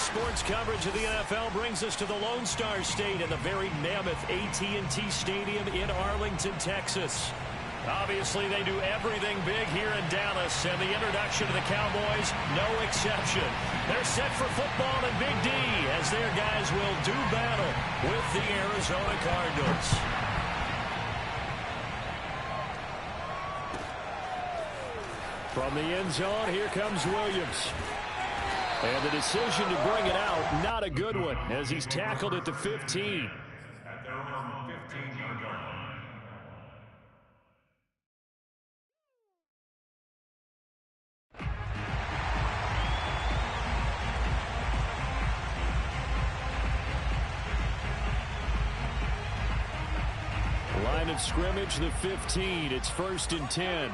Sports coverage of the NFL brings us to the Lone Star State and the very mammoth AT&T Stadium in Arlington, Texas. Obviously, they do everything big here in Dallas, and the introduction to the Cowboys, no exception. They're set for football in Big D as their guys will do battle with the Arizona Cardinals. From the end zone, here comes Williams. And the decision to bring it out, not a good one, as he's tackled at the 15. At their own 15-yard line. Line of scrimmage, the 15. It's 1st and 10.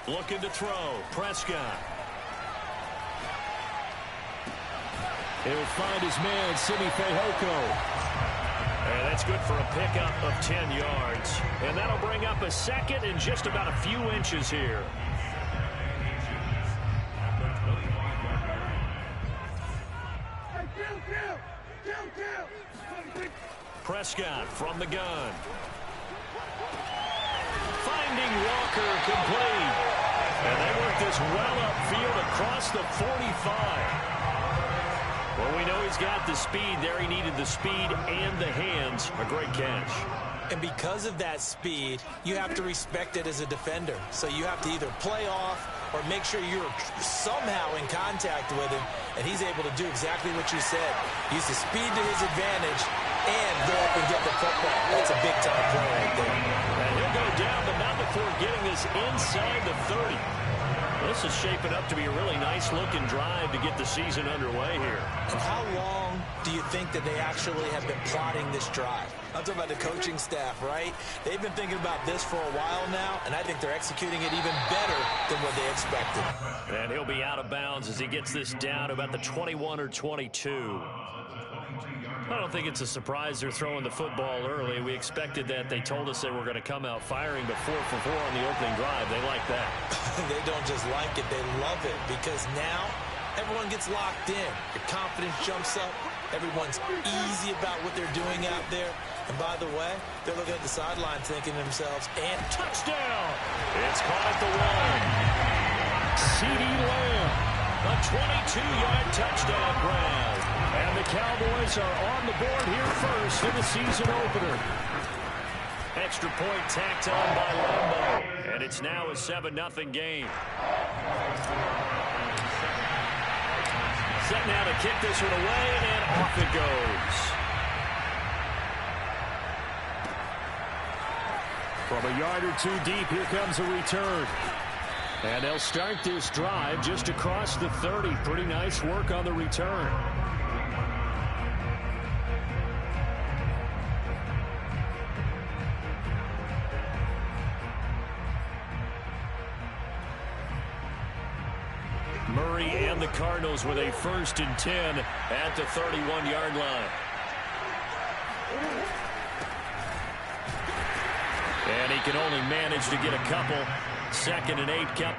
Looking to throw. Prescott. He'll find his man, Simi Fehoko. And that's good for a pickup of 10 yards. And that'll bring up a 2nd and just about a few inches here. Prescott from the gun. Finding Walker complete. And they work this well upfield across the 45. Well, we know he's got the speed there. He needed the speed and the hands. A great catch. And because of that speed, you have to respect it as a defender. So you have to either play off or make sure you're somehow in contact with him. And he's able to do exactly what you said. Use the speed to his advantage and go up and get the football. That's a big-time play right there. And he'll go down, but not before getting this inside the 30. This is shaping up to be a really nice-looking drive to get the season underway here. And how long do you think that they actually have been plotting this drive? I'm talking about the coaching staff, right? They've been thinking about this for a while now, and I think they're executing it even better than what they expected. And he'll be out of bounds as he gets this down about the 21 or 22. I don't think it's a surprise they're throwing the football early. We expected that. They told us they were going to come out firing, but 4 for 4 on the opening drive. They like that. They don't just like it, they love it, because now everyone gets locked in. Your confidence jumps up. Everyone's easy about what they're doing out there. And by the way, they're looking at the sideline thinking to themselves, and touchdown! It's caught at the 1. CeeDee Lamb, a 22-yard touchdown grab. And the Cowboys are on the board here first in the season opener. Extra point tacked on by Lambo. And it's now a 7-0 game. Set now to kick this one away, and then off it goes. From a yard or two deep, here comes a return. And they'll start this drive just across the 30. Pretty nice work on the return. Murray and the Cardinals with a 1st and 10 at the 31-yard line. And he can only manage to get a couple. 2nd and 8 count.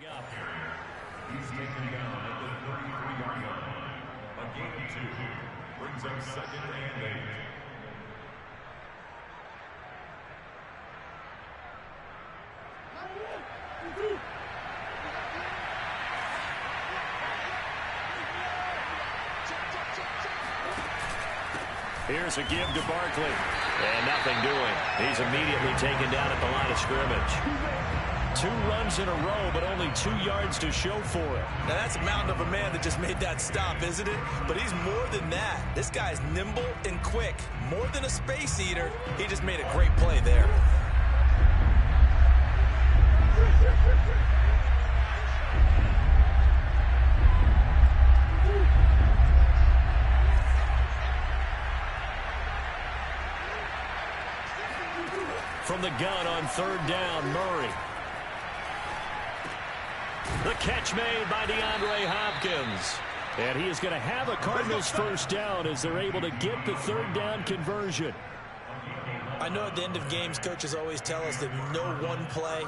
He's taken down at the 33-yard line. A gain of 2 brings up 2nd and 8. Here's a give to Barkley. And nothing doing. He's immediately taken down at the line of scrimmage. 2 runs in a row, but only 2 yards to show for it. Now, that's a mountain of a man that just made that stop, isn't it? But he's more than that. This guy's nimble and quick. More than a space eater. He just made a great play there. From the gun on 3rd down, Murray. The catch made by DeAndre Hopkins. And he is going to have a Cardinals first down as they're able to get the 3rd down conversion. I know at the end of games, coaches always tell us that no one play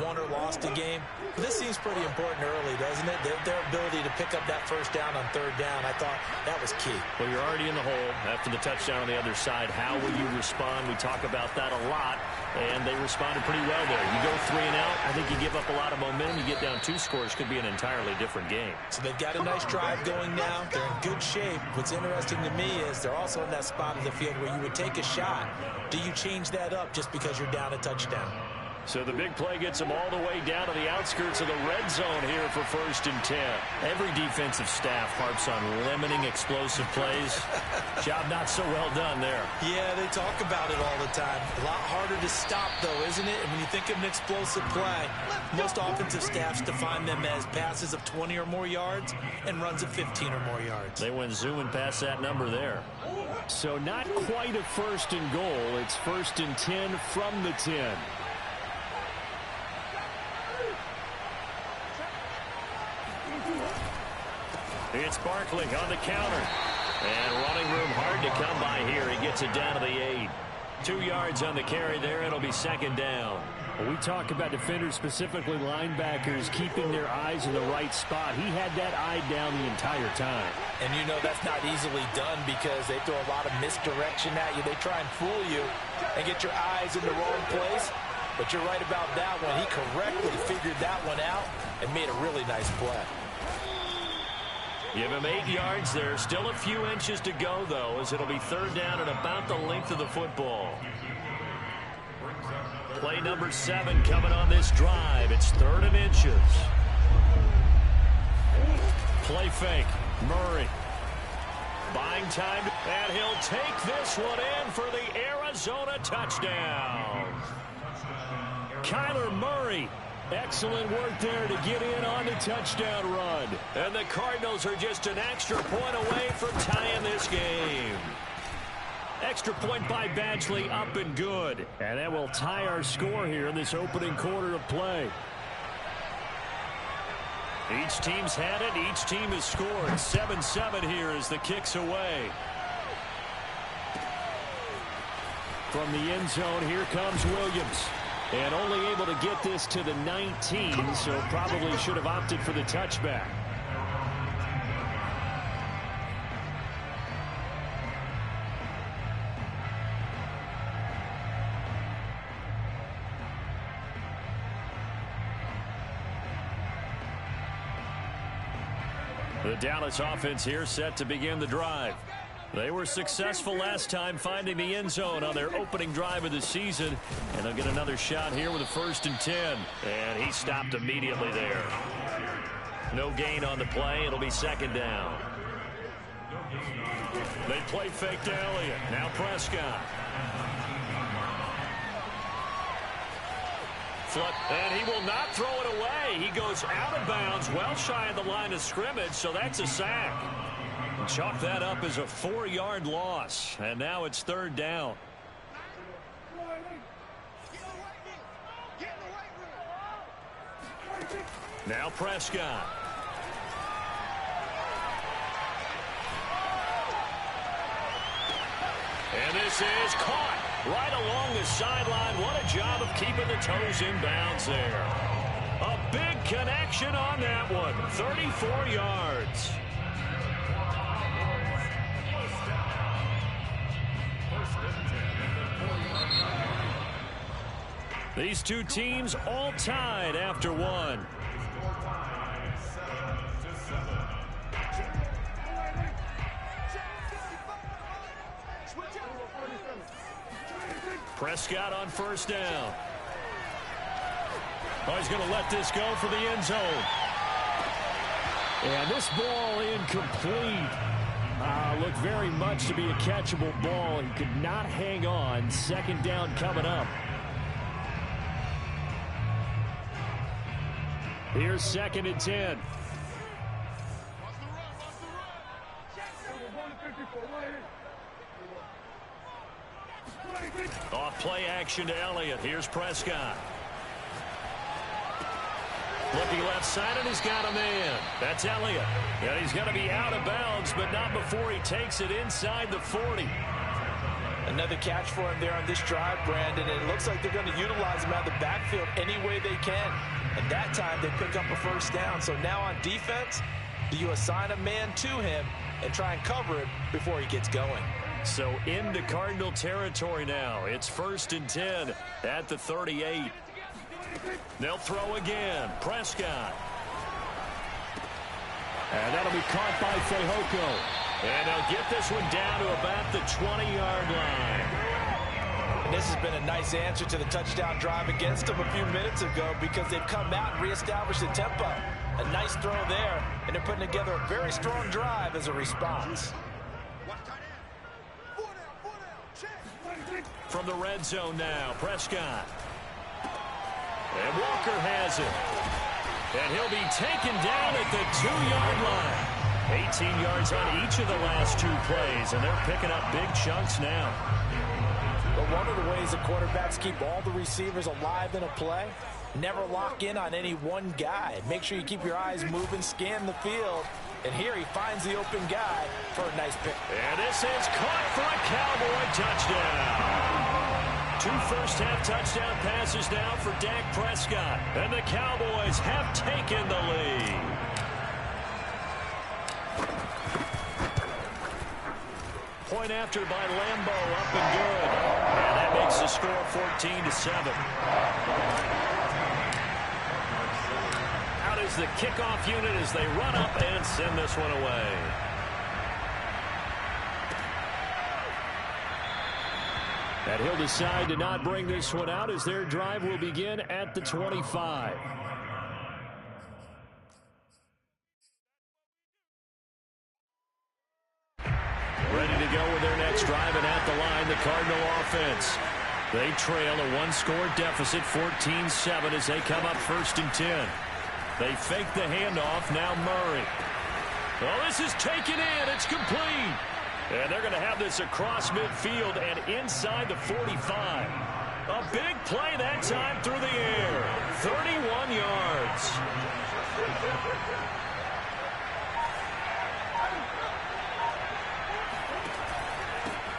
won or lost a game. But this seems pretty important early, doesn't it? Their ability to pick up that first down on 3rd down, I thought that was key. Well, you're already in the hole after the touchdown on the other side. How will you respond? We talk about that a lot, and they responded pretty well there. You go 3 and out, I think you give up a lot of momentum. You get down 2 scores, could be an entirely different game. So they've got a nice drive going now. They're in good shape. What's interesting to me is they're also in that spot of the field where you would take a shot. Do you change that up just because you're down a touchdown? So the big play gets them all the way down to the outskirts of the red zone here for 1st and 10. Every defensive staff harps on limiting explosive plays. Job not so well done there. Yeah, they talk about it all the time. A lot harder to stop, though, isn't it? And when you think of an explosive play, most offensive staffs define them as passes of 20 or more yards and runs of 15 or more yards. They went zooming past that number there. So not quite a 1st and goal. It's 1st and 10 from the 10. It's Barkley on the counter. And running room hard to come by here. He gets it down to the 8. 2 yards on the carry there. It'll be 2nd down. We talk about defenders, specifically linebackers, keeping their eyes in the right spot. He had that eye down the entire time. And you know that's not easily done because they throw a lot of misdirection at you. They try and fool you and get your eyes in the wrong place. But you're right about that one. He correctly figured that one out and made a really nice play. Give him 8 yards there. Still a few inches to go, though, as it'll be 3rd down and about the length of the football. Play number 7 coming on this drive. It's 3rd and inches. Play fake. Murray. Buying time. And he'll take this one in for the Arizona touchdown. Kyler Murray. Excellent work there to get in on the touchdown run. And the Cardinals are just an extra point away from tying this game. Extra point by Badgley, up and good. And that will tie our score here in this opening quarter of play. Each team's had it. Each team has scored. 7-7 here as the kick's away. From the end zone, here comes Williams. And only able to get this to the 19, so probably should have opted for the touchback. The Dallas offense here set to begin the drive. They were successful last time finding the end zone on their opening drive of the season. And they'll get another shot here with a 1st and 10. And he stopped immediately there. No gain on the play. It'll be 2nd down. They play fake to Elliott. Now Prescott. And he will not throw it away. He goes out of bounds, well shy of the line of scrimmage, so that's a sack. Chalk that up as a 4-yard loss. And now it's 3rd down. Now Prescott. And this is caught right along the sideline. What a job of keeping the toes in bounds there. A big connection on that one. 34 yards. These two teams all tied after one. Prescott on first down. Oh, he's going to let this go for the end zone. And this ball incomplete. Looked very much to be a catchable ball. He could not hang on. Second down coming up. Here's 2nd and 10. Off play action to Elliott. Here's Prescott. Looking left side, and he's got a man. That's Elliott. And he's going to be out of bounds, but not before he takes it inside the 40. Another catch for him there on this drive, Brandon. And it looks like they're going to utilize him out of the backfield any way they can. And that time, they pick up a first down. So now on defense, do you assign a man to him and try and cover him before he gets going? So into Cardinal territory now. It's 1st and 10 at the 38. They'll throw again. Prescott. And that'll be caught by Fehoko. And they'll get this one down to about the 20-yard line. And this has been a nice answer to the touchdown drive against them a few minutes ago because they've come out and reestablished the tempo. A nice throw there, and they're putting together a very strong drive as a response. From the red zone now, Prescott. And Walker has it. And he'll be taken down at the 2-yard line. 18 yards on each of the last 2 plays, and they're picking up big chunks now. But one of the ways the quarterbacks keep all the receivers alive in a play, never lock in on any one guy. Make sure you keep your eyes moving, scan the field. And here he finds the open guy for a nice pick. And this is caught for a Cowboy touchdown. 2 first-half touchdown passes now for Dak Prescott. And the Cowboys have taken the lead. Point after by Lambo, up and good. And that makes the score 14-7. Out is the kickoff unit as they run up and send this one away. And he'll decide to not bring this one out as their drive will begin at the 25. Ready to go with their next drive, and at the line, the Cardinal offense. They trail a 1-score deficit, 14-7, as they come up 1st and 10. They fake the handoff, now Murray. Well, this is taken in, it's complete. And they're going to have this across midfield and inside the 45. A big play that time through the air. 31 yards.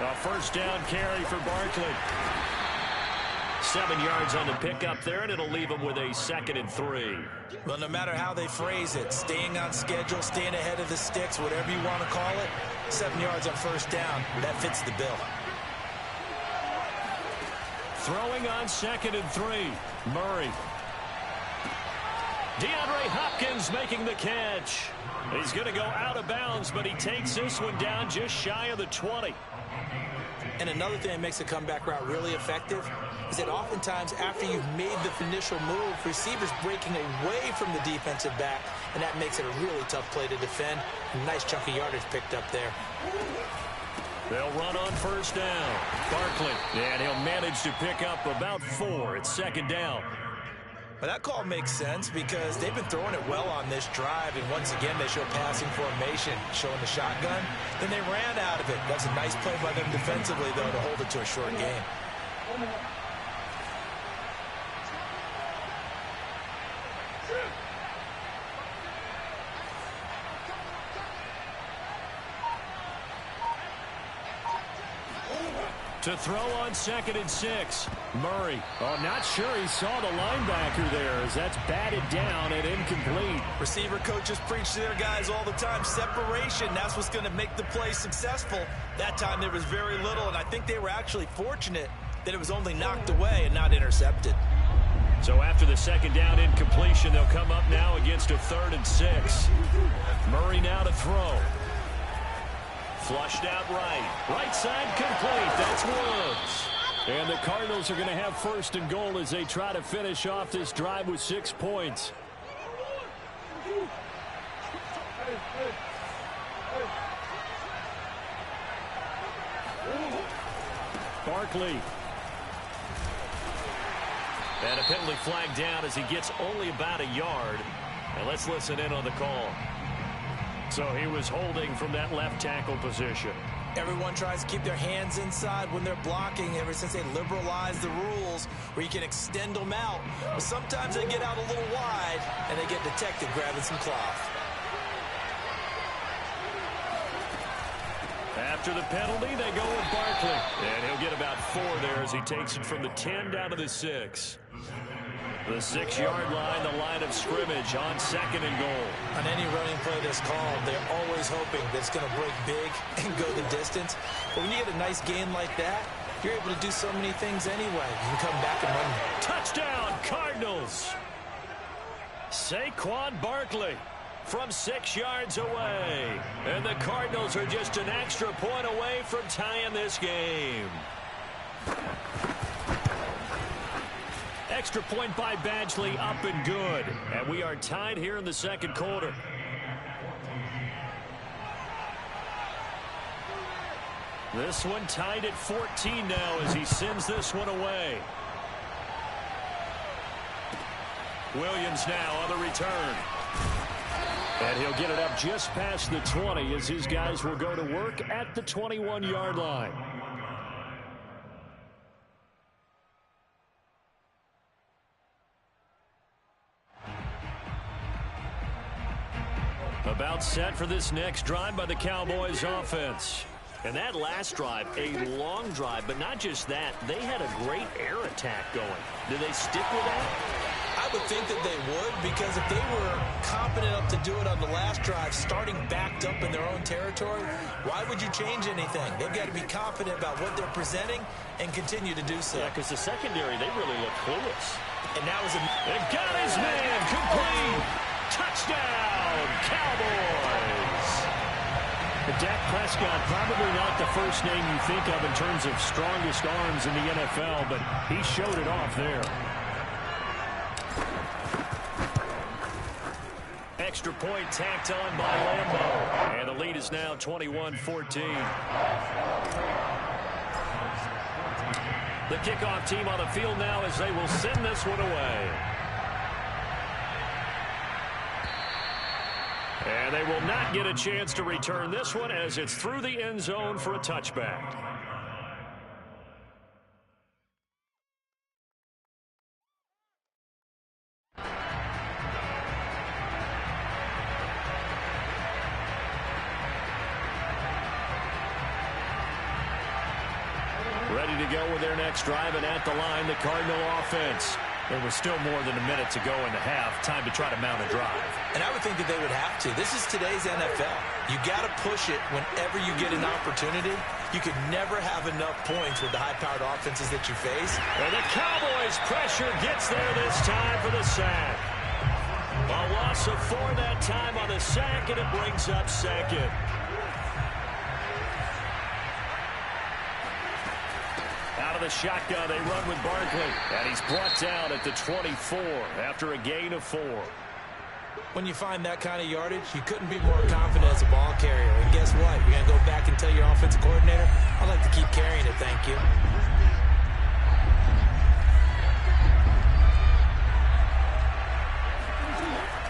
A first down carry for Barkley. 7 yards on the pickup there, and it'll leave them with a 2nd and 3. Well, no matter how they phrase it, staying on schedule, staying ahead of the sticks, whatever you want to call it, 7 yards on first down, that fits the bill. Throwing on 2nd and 3, Murray. DeAndre Hopkins making the catch. He's going to go out of bounds, but he takes this one down just shy of the 20. And another thing that makes the comeback route really effective is that oftentimes after you've made the initial move, receivers breaking away from the defensive back, and that makes it a really tough play to defend. A nice chunk of yardage picked up there. They'll run on first down. Barkley, and he'll manage to pick up about 4. It's 2nd down. But that call makes sense because they've been throwing it well on this drive, and once again they show passing formation, showing the shotgun. Then they ran out of it. That's a nice play by them defensively, though, to hold it to a short game. To throw on 2nd and 6. Murray. Oh, not sure he saw the linebacker there as that's batted down and incomplete. Receiver coaches preach to their guys all the time. Separation, that's what's going to make the play successful. That time there was very little, and I think they were actually fortunate that it was only knocked away and not intercepted. So after the 2nd down incompletion, they'll come up now against a 3rd and 6. Murray now to throw. Flushed out right side complete. That's Woods. And the Cardinals are going to have 1st and goal as they try to finish off this drive with 6 points. Barkley. And a penalty flag down as he gets only about a yard. And let's listen in on the call. So he was holding from that left tackle position. Everyone tries to keep their hands inside when they're blocking ever since they liberalized the rules where you can extend them out. But sometimes they get out a little wide and they get detected grabbing some cloth. After the penalty, they go with Barkley. And he'll get about 4 there as he takes it from the 10 down to the 6. The 6-yard line, the line of scrimmage on 2nd and goal. On any running play that's called, they're always hoping that it's going to break big and go the distance. But when you get a nice gain like that, you're able to do so many things anyway. You can come back and run. Touchdown, Cardinals! Saquon Barkley from 6 yards away. And the Cardinals are just an extra point away from tying this game. Extra point by Badgley, up and good. And we are tied here in the 2nd quarter. This one tied at 14 now as he sends this one away. Williams now on the return. And he'll get it up just past the 20 as his guys will go to work at the 21-yard line. About set for this next drive by the Cowboys offense. And that last drive, a long drive, but not just that. They had a great air attack going. Do they stick with that? I would think that they would, because if they were confident enough to do it on the last drive, starting backed up in their own territory, why would you change anything? They've got to be confident about what they're presenting and continue to do so. Yeah, because the secondary, they really look clueless. And that was a... It got his man complete. Touchdown, Cowboys. Dak Prescott, probably not the first name you think of in terms of strongest arms in the NFL, but he showed it off there. Extra point tacked on by Lambeau. And the lead is now 21-14. The kickoff team on the field now as they will send this one away. And they will not get a chance to return this one as it's through the end zone for a touchback. Ready to go with their next drive, and at the line, the Cardinal offense. There was still more than a minute to go in the half. Time to try to mount a drive. And I would think that they would have to. This is today's NFL. You got to push it whenever you get an opportunity. You could never have enough points with the high-powered offenses that you face. And the Cowboys' pressure gets there this time for the sack. A loss of 4 that time on the sack, and it brings up 2nd. Out of the shotgun, they run with Barkley. And he's brought down at the 24 after a gain of 4. When you find that kind of yardage, you couldn't be more confident as a ball carrier. And guess what? You're going to go back and tell your offensive coordinator, I'd like to keep carrying it, thank you.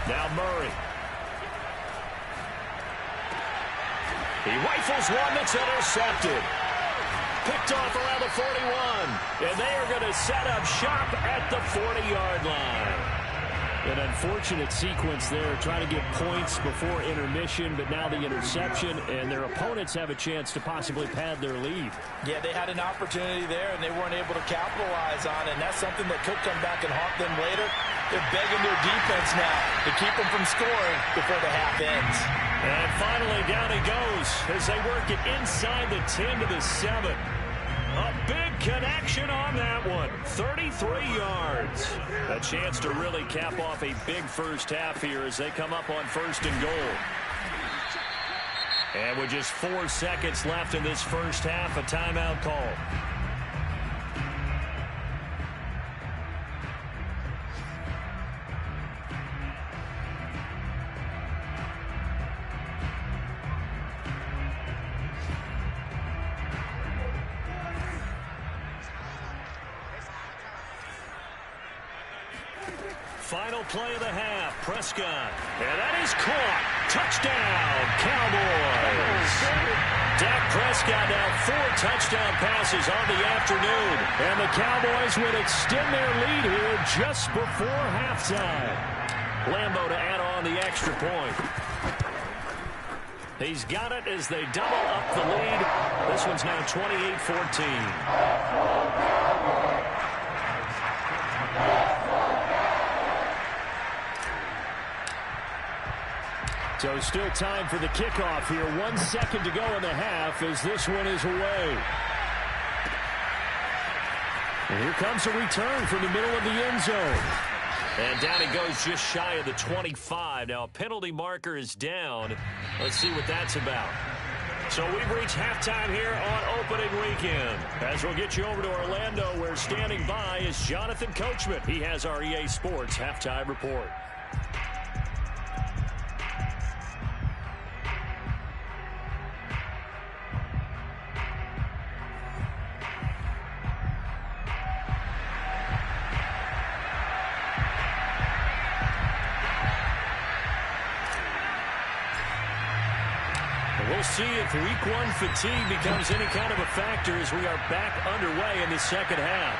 Now Murray. He rifles one that's intercepted. Picked off around the 41. And they are going to set up shop at the 40-yard line. An unfortunate sequence there, trying to get points before intermission, but now the interception, and their opponents have a chance to possibly pad their lead. Yeah, they had an opportunity there, and they weren't able to capitalize on it, and that's something that could come back and haunt them later. They're begging their defense now to keep them from scoring before the half ends. And finally, down he goes as they work it inside the 10 to the 7. A big connection on that one. 33 yards. A chance to really cap off a big first half here as they come up on 1st and goal. And with just 4 seconds left in this first half, a timeout call. Final play of the half, Prescott. And that is caught. Touchdown, Cowboys. Dak Prescott now 4 touchdown passes on the afternoon. And the Cowboys would extend their lead here just before halftime. Lambeau to add on the extra point. He's got it as they double up the lead. This one's now 28-14. So still time for the kickoff here. 1 second to go in the half as this one is away. And here comes a return from the middle of the end zone. And down he goes just shy of the 25. Now a penalty marker is down. Let's see what that's about. So we've reached halftime here on opening weekend. As we'll get you over to Orlando, where standing by is Jonathan Coachman. He has our EA Sports halftime report. We'll see if week 1 fatigue becomes any kind of a factor as we are back underway in the second half.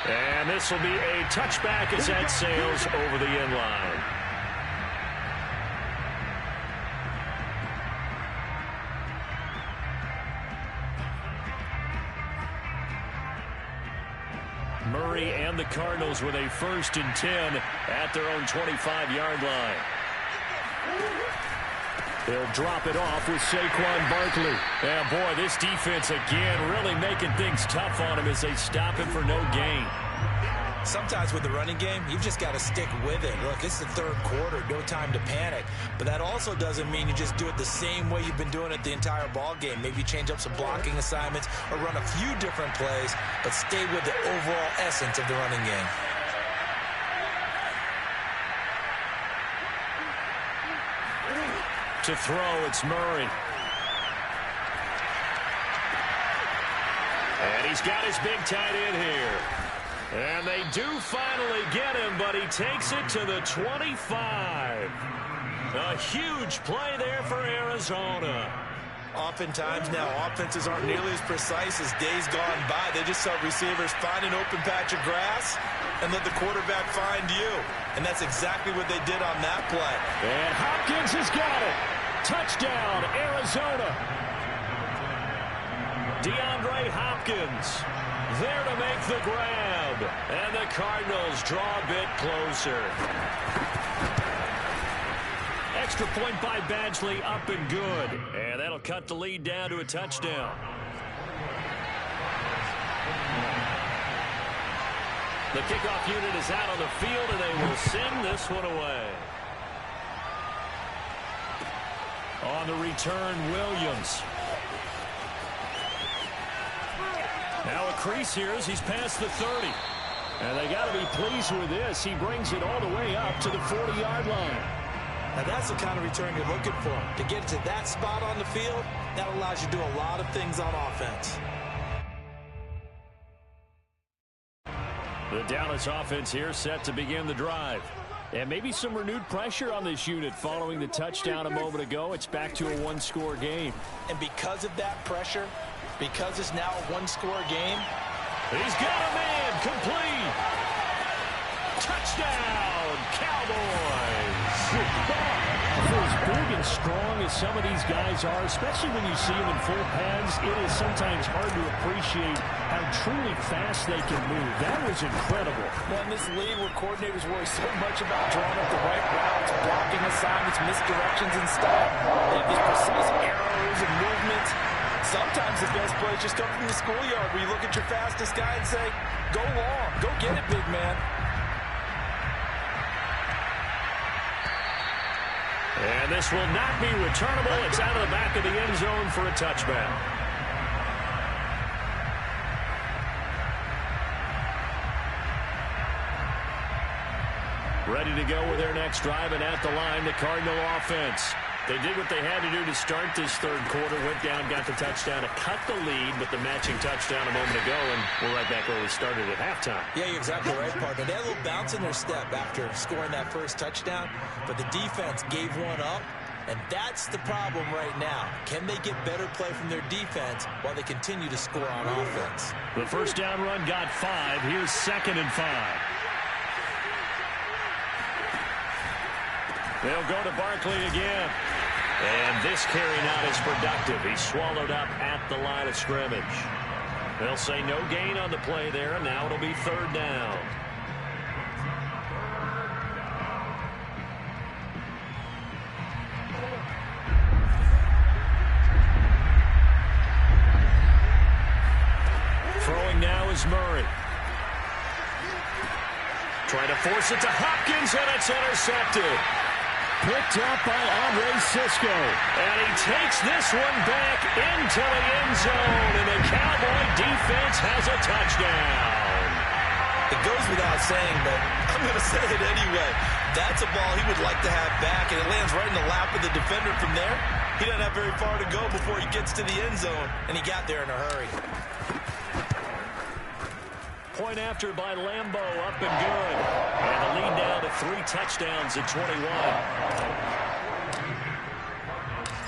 And this will be a touchback as that sails over the end line. Murray and the Cardinals with a 1st and 10 at their own 25-yard line. They'll drop it off with Saquon Barkley. And boy, this defense again really making things tough on him as they stop him for no gain. Sometimes with the running game, you've just got to stick with it. Look, it's the 3rd quarter, no time to panic. But that also doesn't mean you just do it the same way you've been doing it the entire ball game. Maybe change up some blocking assignments or run a few different plays, but stay with the overall essence of the running game. To throw, it's Murray. And he's got his big tight end here. And they do finally get him, but he takes it to the 25. A huge play there for Arizona. Oftentimes now, offenses aren't nearly as precise as days gone by. They just help receivers find an open patch of grass and let the quarterback find you. And that's exactly what they did on that play. And Hopkins has got it. Touchdown, Arizona. DeAndre Hopkins there to make the grab. And the Cardinals draw a bit closer. Extra point by Badgley, up and good. And that'll cut the lead down to a touchdown. The kickoff unit is out on the field, and they will send this one away. On the return, Williams. Now a crease here as he's past the 30. And they got to be pleased with this. He brings it all the way up to the 40-yard line. Now that's the kind of return you're looking for. To get to that spot on the field, that allows you to do a lot of things on offense. The Dallas offense here set to begin the drive. And maybe some renewed pressure on this unit following the touchdown a moment ago. It's back to a one-score game. And because of that pressure, because it's now a one-score game, he's got a man complete. Touchdown, Cowboys! For as big and strong as some of these guys are, especially when you see them in full pads, it is sometimes hard to appreciate how truly fast they can move. That was incredible. Well, in this league where coordinators worry so much about drawing up the right routes, blocking assignments, misdirections, and stuff, they have these precise arrows and movements. Sometimes the best plays just come from the schoolyard where you look at your fastest guy and say, go long, go get it, big man. And this will not be returnable. It's out of the back of the end zone for a touchback. Ready to go with their next drive, and at the line, the Cardinal offense. They did what they had to do to start this third quarter, went down, got the touchdown to cut the lead, but the matching touchdown a moment ago, and we're right back where we started at halftime. Yeah, you're exactly right, partner. They had a little bounce in their step after scoring that first touchdown, but the defense gave one up, and that's the problem right now. Can they get better play from their defense while they continue to score on offense? The first down run got 5. Here's 2nd and 5. They'll go to Barkley again. And this carry not as productive. He's swallowed up at the line of scrimmage. They'll say no gain on the play there, and now it'll be 3rd down. Throwing now is Murray. Trying to force it to Hopkins, and it's intercepted. Picked up by Andre Cisco. And he takes this one back into the end zone, and the Cowboy defense has a touchdown. It goes without saying, but I'm going to say it anyway. That's a ball he would like to have back, and it lands right in the lap of the defender from there. He doesn't have very far to go before he gets to the end zone, and he got there in a hurry. Point after by Lambo, up and good. And the lead down to 3 touchdowns at 21.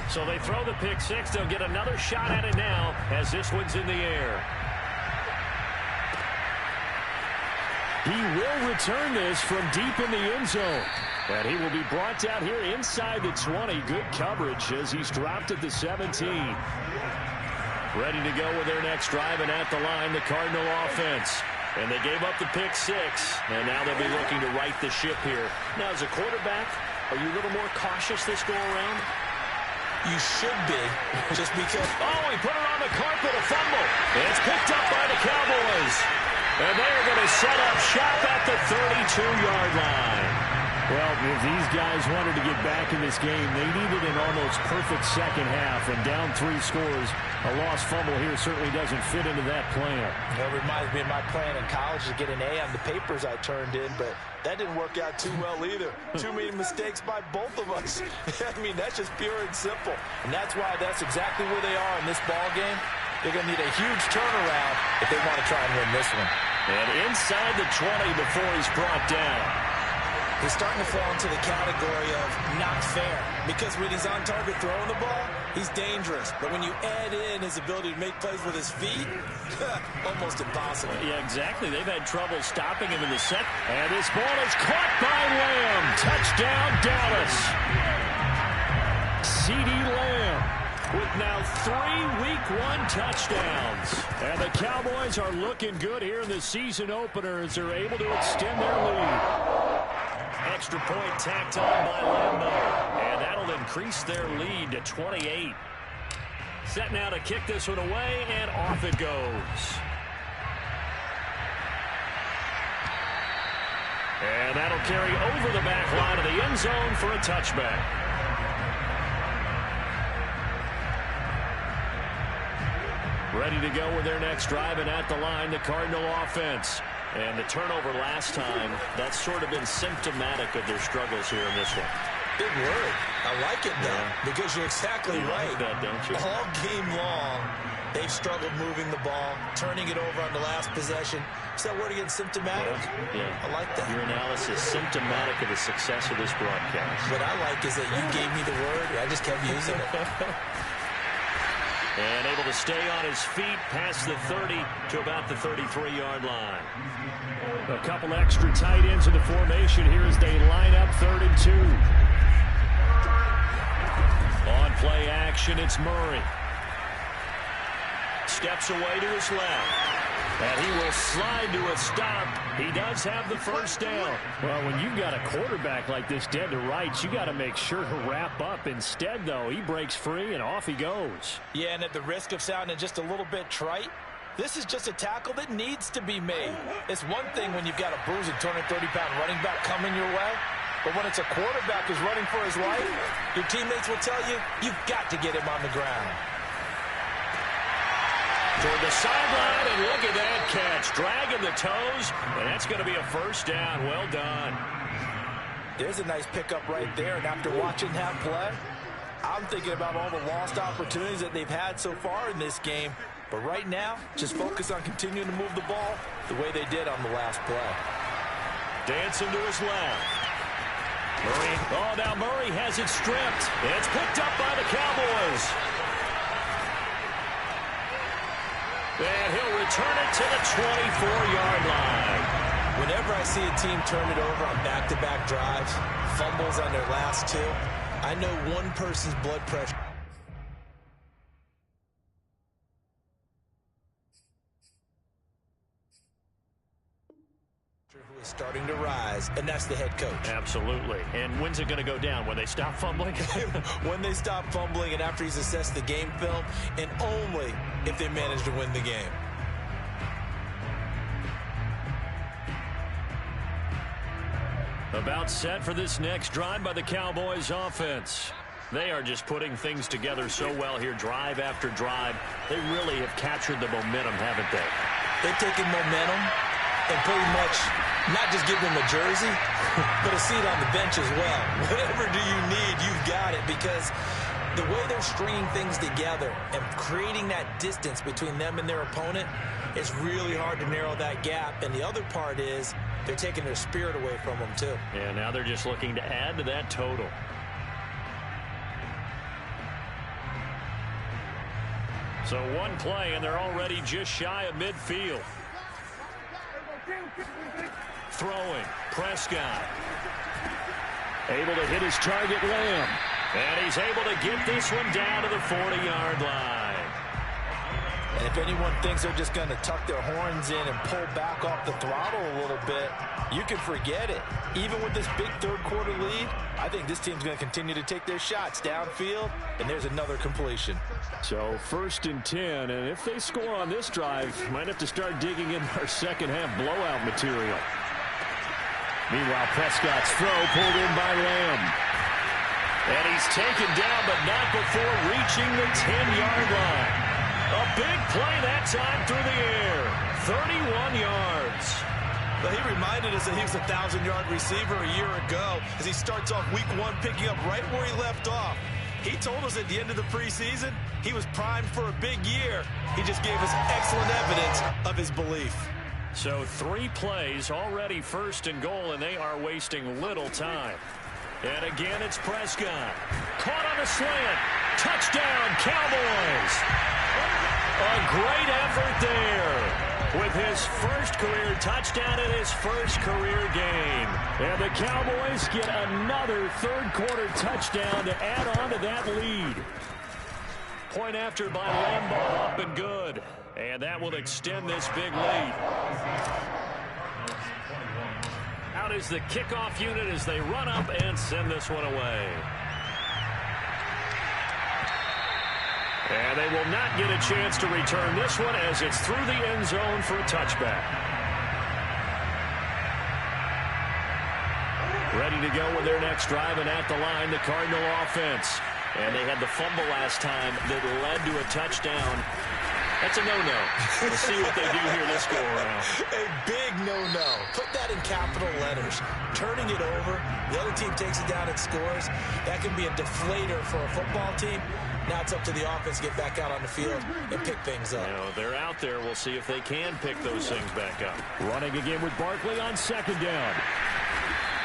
So they throw the pick 6. They'll get another shot at it now as this one's in the air. He will return this from deep in the end zone. And he will be brought down here inside the 20. Good coverage as he's dropped at the 17. Ready to go with their next drive, and at the line, the Cardinal offense. And they gave up the pick 6, and now they'll be looking to right the ship here. Now, as a quarterback, are you a little more cautious this go-around? You should be, just because... Oh, he put it on the carpet, a fumble. It's picked up by the Cowboys. And they're going to set up shop at the 32-yard line. Well, if these guys wanted to get back in this game, they needed an almost perfect second half, and down 3 scores. A lost fumble here certainly doesn't fit into that plan. It reminds me of my plan in college to get an A on the papers I turned in, but that didn't work out too well either. Too many mistakes by both of us. I mean, that's just pure and simple. And that's why that's exactly where they are in this ball game. They're going to need a huge turnaround if they want to try and win this one. And inside the 20 before he's brought down. He's starting to fall into the category of not fair, because when he's on target throwing the ball, he's dangerous. But when you add in his ability to make plays with his feet, almost impossible. Yeah, exactly. They've had trouble stopping him in the second. And this ball is caught by Lamb. Touchdown, Dallas. CeeDee Lamb with now 3 Week 1 touchdowns. And the Cowboys are looking good here in the season opener as they're able to extend their lead. Extra point tacked on by Lambo. And that'll increase their lead to 28. Set now to kick this one away, and off it goes. And that'll carry over the back line of the end zone for a touchback. Ready to go with their next drive, and at the line, the Cardinal offense. And the turnover last time, that's sort of been symptomatic of their struggles here in this one. Big word. I like it, though, because you're exactly right. Like that, don't you? All game long, they've struggled moving the ball, turning it over on the last possession. Is that word again, symptomatic? Yeah. I like that. Your analysis, symptomatic of the success of this broadcast. What I like is that you gave me the word, I just kept using it. And able to stay on his feet past the 30 to about the 33-yard line. A couple extra tight ends in the formation here as they line up 3rd and 2. On play action, it's Murray. Steps away to his left. And he will slide to a stop. He does have the first down. Well, when you've got a quarterback like this dead to rights, you got to make sure to wrap up. Instead, though, he breaks free and off he goes. Yeah, and at the risk of sounding just a little bit trite, this is just a tackle that needs to be made. It's one thing when you've got a bruising 230-pound running back coming your way, but when it's a quarterback who's running for his life, your teammates will tell you, you've got to get him on the ground. Toward the sideline, and look at that catch. Dragging the toes, and that's going to be a first down. Well done. There's a nice pickup right there, and after watching that play, I'm thinking about all the lost opportunities that they've had so far in this game. But right now, just focus on continuing to move the ball the way they did on the last play. Dancing to his left. Murray. Oh, now Murray has it stripped. It's picked up by the Cowboys. And he'll return it to the 24-yard line. Whenever I see a team turn it over on back-to-back drives, fumbles on their last two, I know one person's blood pressure who is starting to rise, and that's the head coach. Absolutely. And when's it going to go down? When they stop fumbling? When they stop fumbling and after he's assessed the game film, and only if they manage to win the game. About set for this next drive by the Cowboys offense. They are just putting things together so well here, drive after drive. They really have captured the momentum, haven't they? They've taken momentum and pretty much not just give them a jersey, but a seat on the bench as well. Whatever do you need, you've got it, because the way they're stringing things together and creating that distance between them and their opponent, it's really hard to narrow that gap. And the other part is they're taking their spirit away from them, too. Yeah, now they're just looking to add to that total. So one play, and they're already just shy of midfield. Throwing, Prescott. Able to hit his target, Lamb. And he's able to get this one down to the 40-yard line. And if anyone thinks they're just going to tuck their horns in and pull back off the throttle a little bit, you can forget it. Even with this big third-quarter lead, I think this team's going to continue to take their shots downfield, and there's another completion. So 1st and 10, and if they score on this drive, might have to start digging in our second-half blowout material. Meanwhile, Prescott's throw pulled in by Lamb. And he's taken down, but not before reaching the 10-yard line. A big play that time through the air. 31 yards. But he reminded us that he was a 1,000-yard receiver a year ago as he starts off week 1 picking up right where he left off. He told us at the end of the preseason he was primed for a big year. He just gave us excellent evidence of his belief. So 3 plays, already 1st and goal, and they are wasting little time. And again, it's Prescott. Caught on a slant. Touchdown, Cowboys. A great effort there with his first career touchdown in his first career game. And the Cowboys get another third-quarter touchdown to add on to that lead. Point after by Lambeau, up and good. And that will extend this big lead. Out is the kickoff unit as they run up and send this one away. And they will not get a chance to return this one as it's through the end zone for a touchback. Ready to go with their next drive, and at the line, the Cardinal offense. And they had the fumble last time that led to a touchdown. That's a no-no. We'll see what they do here this go-around. A big no-no. Put that in capital letters. Turning it over, the other team takes it down and scores. That can be a deflator for a football team. Now it's up to the offense to get back out on the field and pick things up. You know, they're out there. We'll see if they can pick those things back up. Running again with Barkley on 2nd down.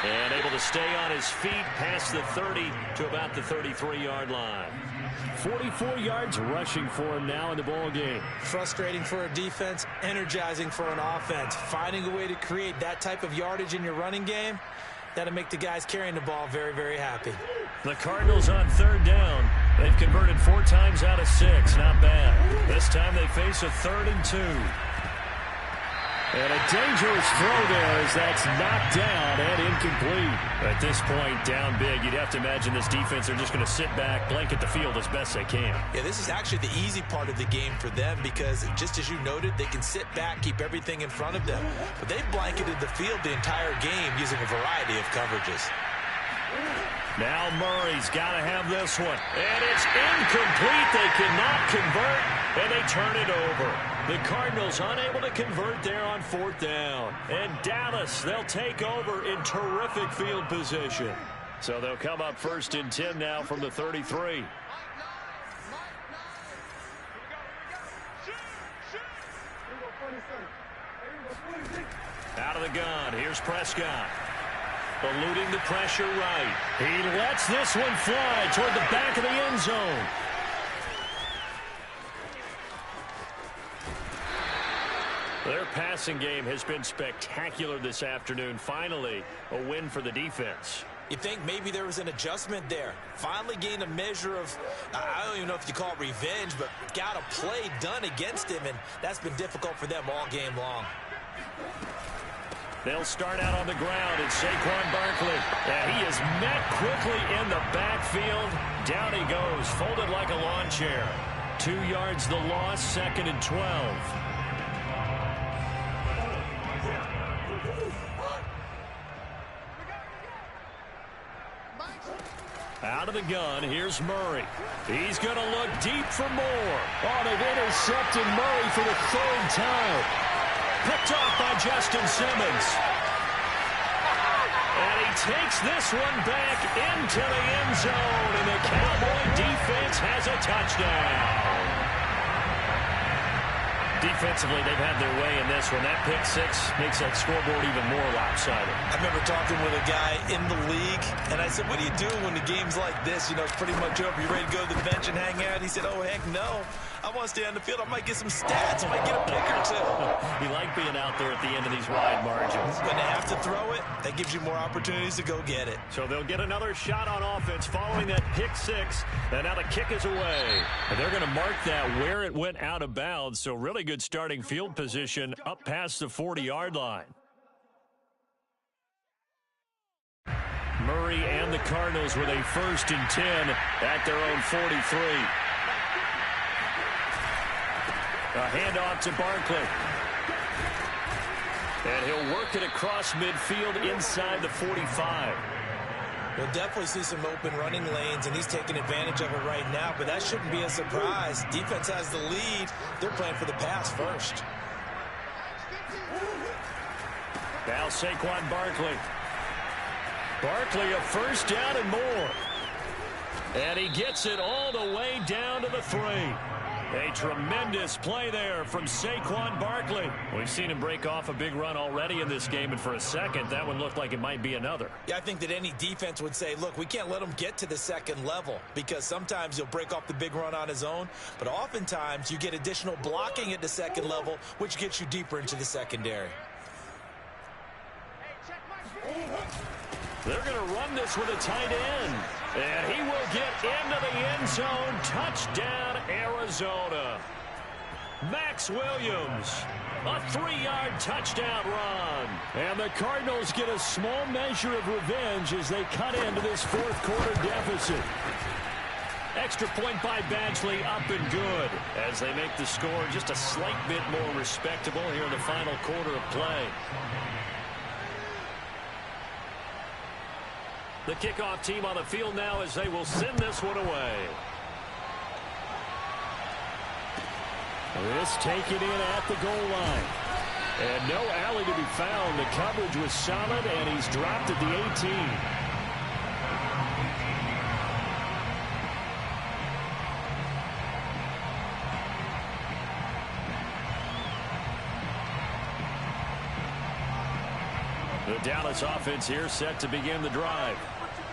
And able to stay on his feet past the 30 to about the 33-yard line. 44 yards rushing for him now in the ball game. Frustrating for a defense, energizing for an offense. Finding a way to create that type of yardage in your running game, that'll make the guys carrying the ball very, very happy. The Cardinals on third down. They've converted 4 times out of 6. Not bad. This time they face a 3rd and 2. And a dangerous throw there as that's knocked down and incomplete. At this point, down big, you'd have to imagine this defense are just going to sit back, blanket the field as best they can. Yeah, this is actually the easy part of the game for them because, just as you noted, they can sit back, keep everything in front of them. But they've blanketed the field the entire game using a variety of coverages. Now Murray's got to have this one. And it's incomplete. They cannot convert, and they turn it over. The Cardinals unable to convert there on 4th down. And Dallas, they'll take over in terrific field position. So they'll come up 1st and 10 now from the 33. Out of the gun, here's Prescott. Eluding the pressure right. He lets this one fly toward the back of the end zone. Their passing game has been spectacular this afternoon. Finally, a win for the defense. You think maybe there was an adjustment there. Finally gained a measure of, I don't even know if you call it revenge, but got a play done against him, and that's been difficult for them all game long. They'll start out on the ground. It's Saquon Barkley. And he is met quickly in the backfield. Down he goes, folded like a lawn chair. 2 yards the loss, 2nd and 12. Out of the gun, here's Murray. He's going to look deep for more. Oh, they've intercepted Murray for the 3rd time. Picked off by Justin Simmons. And he takes this one back into the end zone, and the Cowboy defense has a touchdown. Defensively, they've had their way in this one. That pick 6 makes that scoreboard even more lopsided. I remember talking with a guy in the league, and I said, what do you do when the game's like this? You know, it's pretty much over. You ready to go to the bench and hang out? He said, oh, heck no. I want to stay on the field. I might get some stats. I might get a pick or 2. You like being out there at the end of these wide margins. When they have to throw it, that gives you more opportunities to go get it. So they'll get another shot on offense following that pick 6. And now the kick is away. And they're going to mark that where it went out of bounds. So really good starting field position up past the 40-yard line. Murray and the Cardinals with a 1st and 10 at their own 43. A handoff to Barkley. And he'll work it across midfield inside the 45. We'll definitely see some open running lanes, and he's taking advantage of it right now, but that shouldn't be a surprise. Defense has the lead. They're playing for the pass first. Now Saquon Barkley. Barkley a 1st down and more. And he gets it all the way down to the 3. A tremendous play there from Saquon Barkley. We've seen him break off a big run already in this game, and for a second, that one looked like it might be another. Yeah, I think that any defense would say, look, we can't let him get to the 2nd level because sometimes he'll break off the big run on his own, but oftentimes you get additional blocking at the 2nd level, which gets you deeper into the secondary. They're going to run this with a tight end. And he will get into the end zone. Touchdown, Arizona. Max Williams, a 3-yard touchdown run. And the Cardinals get a small measure of revenge as they cut into this 4th quarter deficit. Extra point by Badgley, up and good, as they make the score just a slight bit more respectable here in the final quarter of play. The kickoff team on the field now as they will send this one away. This taken in at the goal line. And no alley to be found. The coverage was solid, and he's dropped at the 18. The Dallas offense here set to begin the drive.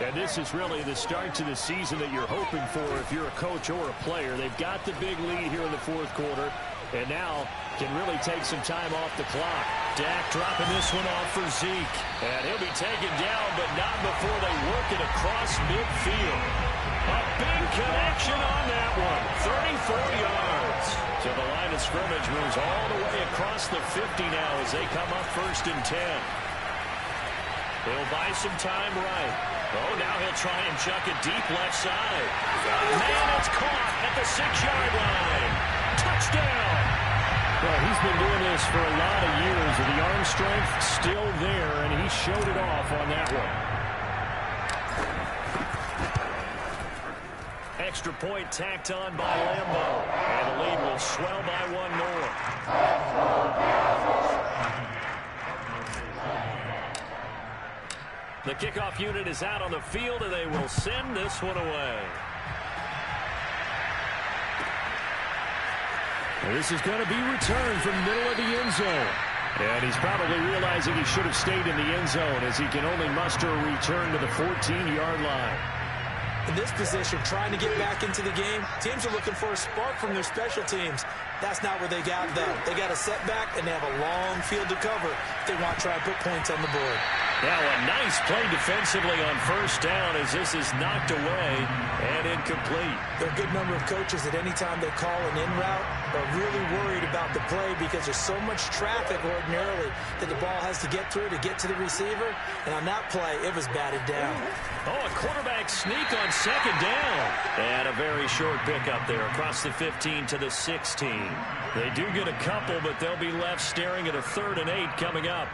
And this is really the start to the season that you're hoping for if you're a coach or a player. They've got the big lead here in the fourth quarter, and now can really take some time off the clock. Dak dropping this one off for Zeke. And he'll be taken down, but not before they work it across midfield. A big connection on that one. 34 yards. So the line of scrimmage moves all the way across the 50 now as they come up 1st and 10. He'll buy some time right. Oh, now he'll try and chuck it deep left side. Man, it's caught at the 6-yard line. Touchdown. Well, he's been doing this for a lot of years, and the arm strength still there, and he showed it off on that one. Extra point tacked on by Lambo. And the lead will swell by 1 more. The kickoff unit is out on the field, and they will send this one away. And this is going to be returned from the middle of the end zone. And he's probably realizing he should have stayed in the end zone as he can only muster a return to the 14-yard line. In this position, trying to get back into the game, teams are looking for a spark from their special teams. That's not what they got, though. They got a setback, and they have a long field to cover if they want to try and put points on the board. Now a nice play defensively on 1st down as this is knocked away and incomplete. There are a good number of coaches that any time they call an in route are really worried about the play because there's so much traffic ordinarily that the ball has to get through to get to the receiver. And on that play, it was batted down. Oh, a quarterback sneak on 2nd down. And a very short pickup there across the 15 to the 16. They do get a couple, but they'll be left staring at a 3rd and 8 coming up.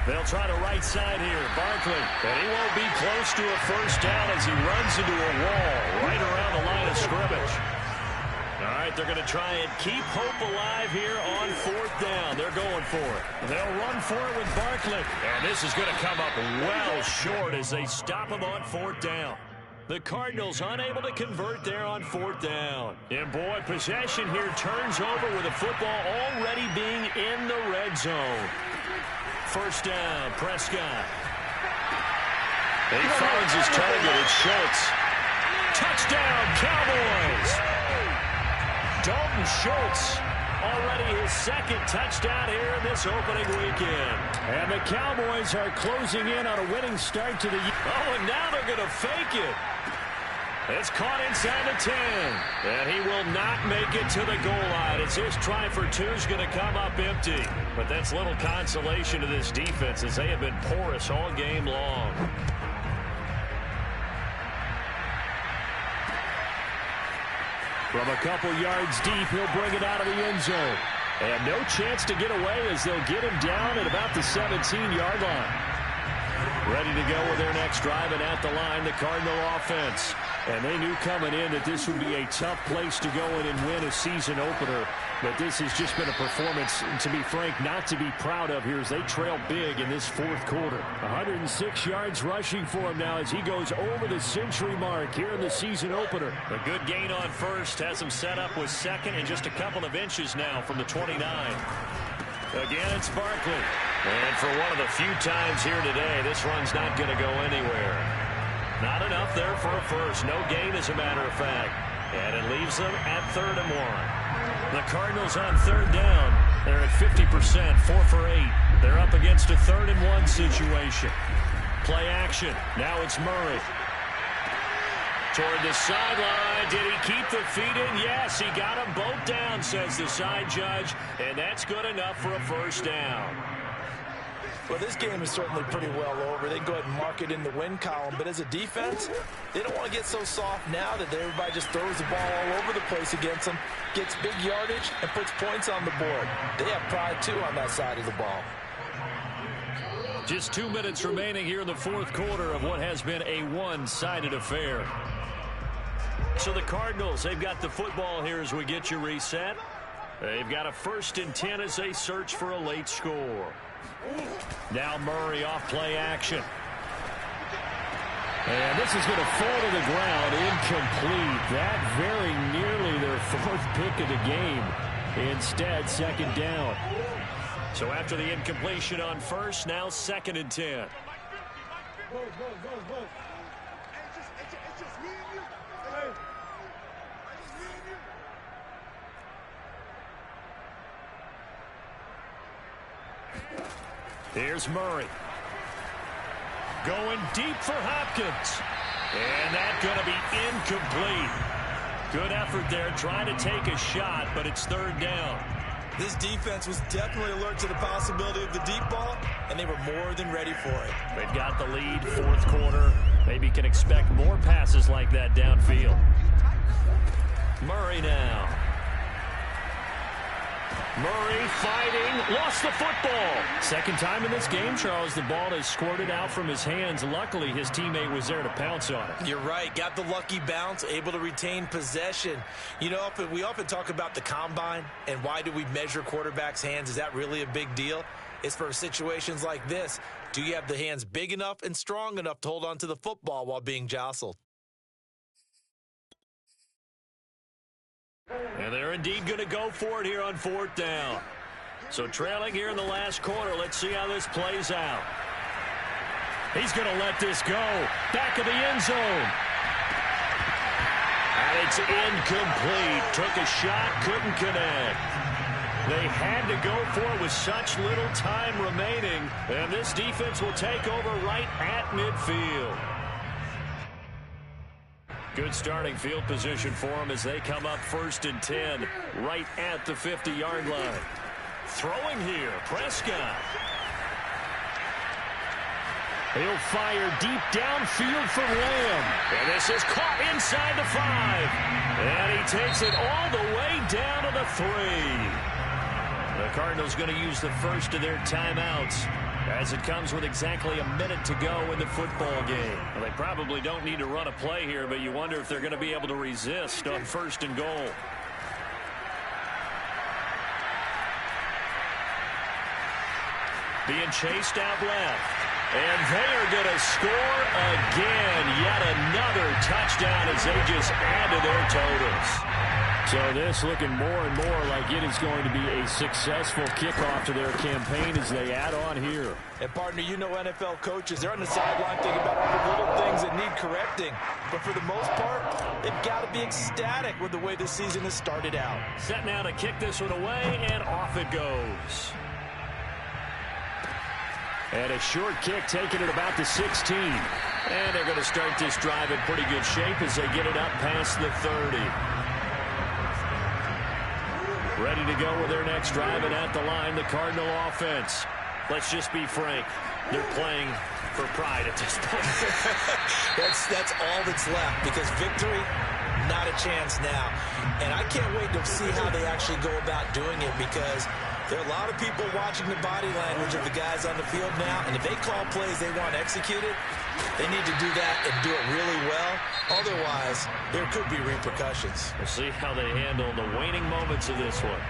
They'll try to right side here. Barkley. And he won't be close to a 1st down as he runs into a wall right around the line of scrimmage. All right, they're going to try and keep hope alive here on 4th down. They're going for it. They'll run for it with Barkley. And this is going to come up well short as they stop him on 4th down. The Cardinals unable to convert there on 4th down. And boy, possession here turns over with the football already being in the red zone. 1st down, Prescott. He finds his target. It's Schultz. Touchdown, Cowboys. Dalton Schultz, already his 2nd touchdown here in this opening weekend. And the Cowboys are closing in on a winning start to the year. Oh, and now they're going to fake it. It's caught inside the 10. And he will not make it to the goal line. It's his try for 2 is going to come up empty. But that's little consolation to this defense as they have been porous all game long. From a couple yards deep, he'll bring it out of the end zone. And no chance to get away as they'll get him down at about the 17-yard line. Ready to go with their next drive, and at the line, the Cardinal offense. And they knew coming in that this would be a tough place to go in and win a season opener. But this has just been a performance, to be frank, not to be proud of here as they trail big in this 4th quarter. 106 yards rushing for him now as he goes over the century mark here in the season opener. A good gain on 1st has him set up with 2nd and just a couple of inches now from the 29. Again, it's Barkley. And for one of the few times here today, this run's not going to go anywhere. Not enough there for a 1st. No gain, as a matter of fact. And it leaves them at 3rd and 1. The Cardinals on 3rd down. They're at 50%, 4 for 8. They're up against a 3rd and 1 situation. Play action. Now it's Murray. Toward the sideline. Did he keep the feet in? Yes, he got them both down, says the side judge. And that's good enough for a 1st down. Well, this game is certainly pretty well over. They can go ahead and mark it in the win column. But as a defense, they don't want to get so soft now that everybody just throws the ball all over the place against them, gets big yardage, and puts points on the board. They have pride, too, on that side of the ball. Just 2 minutes remaining here in the 4th quarter of what has been a one-sided affair. So the Cardinals, they've got the football here as we get you reset. They've got a 1st and 10 as they search for a late score. Now Murray off play action. And this is going to fall to the ground, incomplete. That very nearly their fourth pick of the game. Instead, second down. So after the incompletion on first, now 2nd and 10. Here's Murray. Going deep for Hopkins. And that's going to be incomplete. Good effort there trying to take a shot, but it's 3rd down. This defense was definitely alert to the possibility of the deep ball, and they were more than ready for it. They've got the lead, 4th quarter. Maybe can expect more passes like that downfield. Murray now. Murray fighting, lost the football. Second time in this game, Charles, the ball has squirted out from his hands. Luckily, his teammate was there to pounce on it. You're right. Got the lucky bounce, able to retain possession. You know, we often talk about the combine and why do we measure quarterbacks' hands. Is that really a big deal? It's for situations like this. Do you have the hands big enough and strong enough to hold on to the football while being jostled? And they're indeed going to go for it here on 4th down. So trailing here in the last quarter. Let's see how this plays out. He's going to let this go. Back of the end zone. And it's incomplete. Took a shot, couldn't connect. They had to go for it with such little time remaining. And this defense will take over right at midfield. Good starting field position for them as they come up 1st and 10, right at the 50-yard line. Throwing here, Prescott. He'll fire deep downfield for Lamb. And this is caught inside the 5. And he takes it all the way down to the 3. The Cardinals going to use the first of their timeouts, as it comes with exactly a minute to go in the football game. Well, they probably don't need to run a play here, but you wonder if they're going to be able to resist on 1st and goal. Being chased out left. And they are going to score again. Yet another touchdown as they just add to their totals. So this looking more and more like it is going to be a successful kickoff to their campaign as they add on here. And, partner, you know NFL coaches, they're on the sideline thinking about all the little things that need correcting. But for the most part, they've got to be ecstatic with the way this season has started out. Set now to kick this one away, and off it goes. And a short kick taken at about the 16. And they're going to start this drive in pretty good shape as they get it up past the 30. Ready to go with their next drive, and at the line, the Cardinal offense. Let's just be frank. They're playing for pride at this point. That's all that's left, because victory, not a chance now. And I can't wait to see how they actually go about doing it, because there are a lot of people watching the body language of the guys on the field now, and if they call plays they want executed, they need to do that and do it really well. Otherwise, there could be repercussions. We'll see how they handle the waning moments of this one.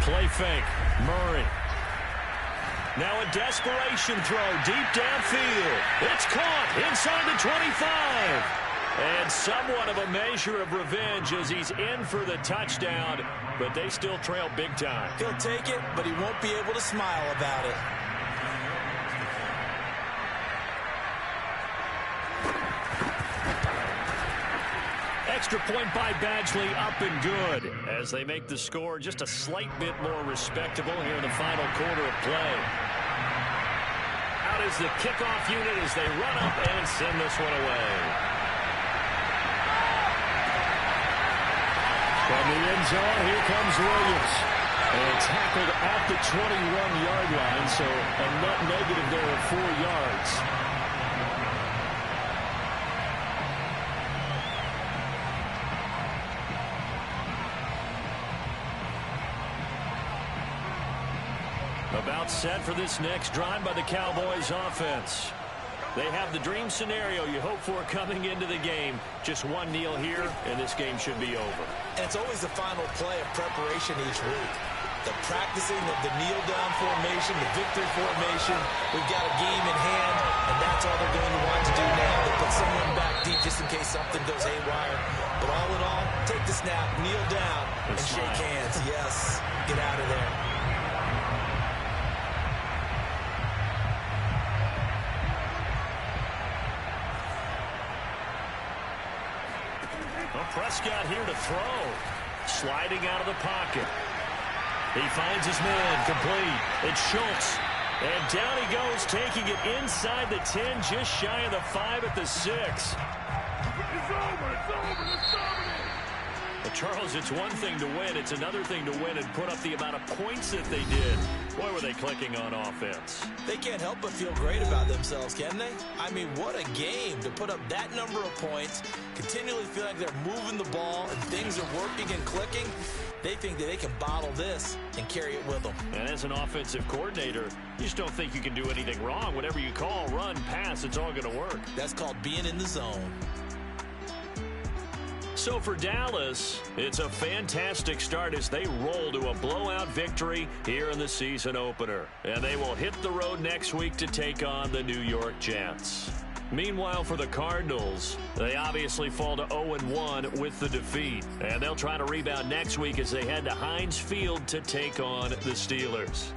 Play fake. Murray. Now a desperation throw deep downfield. It's caught inside the 25. And somewhat of a measure of revenge as he's in for the touchdown, but they still trail big time. He'll take it, but he won't be able to smile about it. Extra point by Badgley, up and good, as they make the score just a slight bit more respectable here in the final quarter of play. Out is the kickoff unit as they run up and send this one away. From the end zone, here comes Williams. And tackled at the 21-yard line, so a net negative there of 4 yards. About set for this next drive by the Cowboys offense. They have the dream scenario you hope for coming into the game. Just one kneel here, and this game should be over. And it's always the final play of preparation each week. They're practicing the kneel-down formation, the victory formation. We've got a game in hand, and that's all they're going to want to do now. They put someone back deep just in case something goes haywire. But all in all, take the snap, kneel down, and shake hands. Yes, get out of there. Well, Prescott here to throw. Sliding out of the pocket. He finds his man complete. It's Schultz. And down he goes, taking it inside the 10, just shy of the 5 at the 6. It's over. But Charles, it's one thing to win. It's another thing to win and put up the amount of points that they did. Boy, were they clicking on offense. They can't help but feel great about themselves, can they? I mean, what a game to put up that number of points, continually feel like they're moving the ball and things are working and clicking. They think that they can bottle this and carry it with them. And as an offensive coordinator, you just don't think you can do anything wrong. Whatever you call, run, pass, it's all going to work. That's called being in the zone. So for Dallas, it's a fantastic start as they roll to a blowout victory here in the season opener. And they will hit the road next week to take on the New York Jets. Meanwhile, for the Cardinals, they obviously fall to 0-1 with the defeat. And they'll try to rebound next week as they head to Heinz Field to take on the Steelers.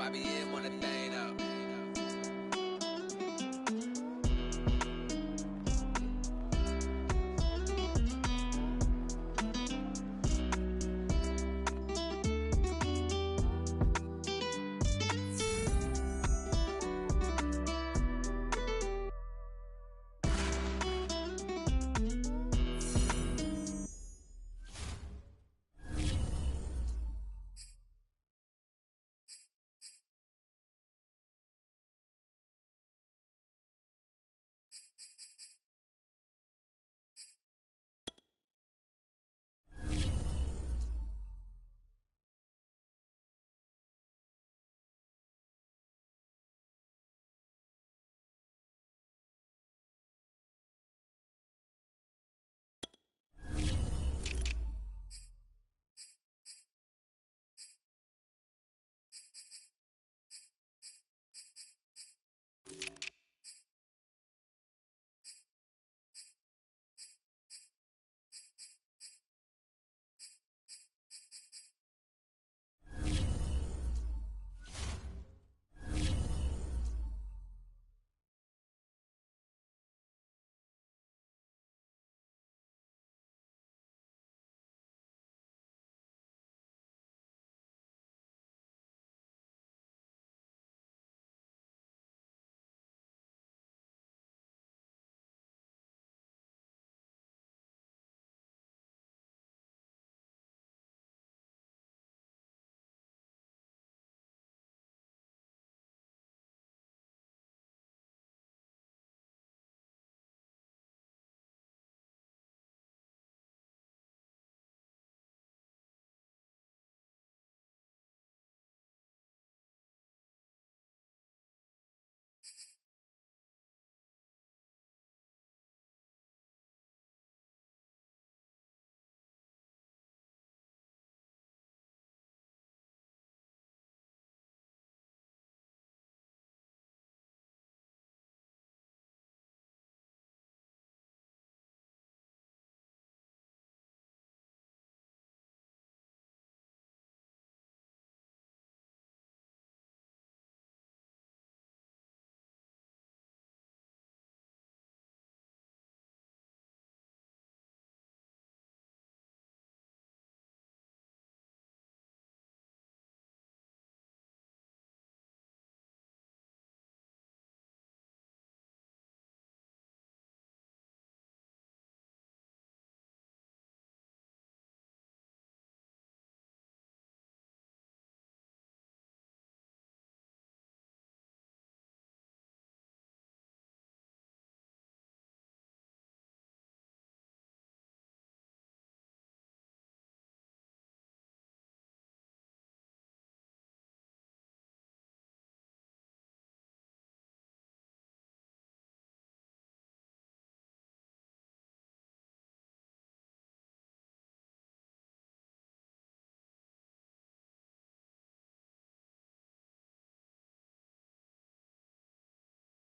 I be in when the thing up.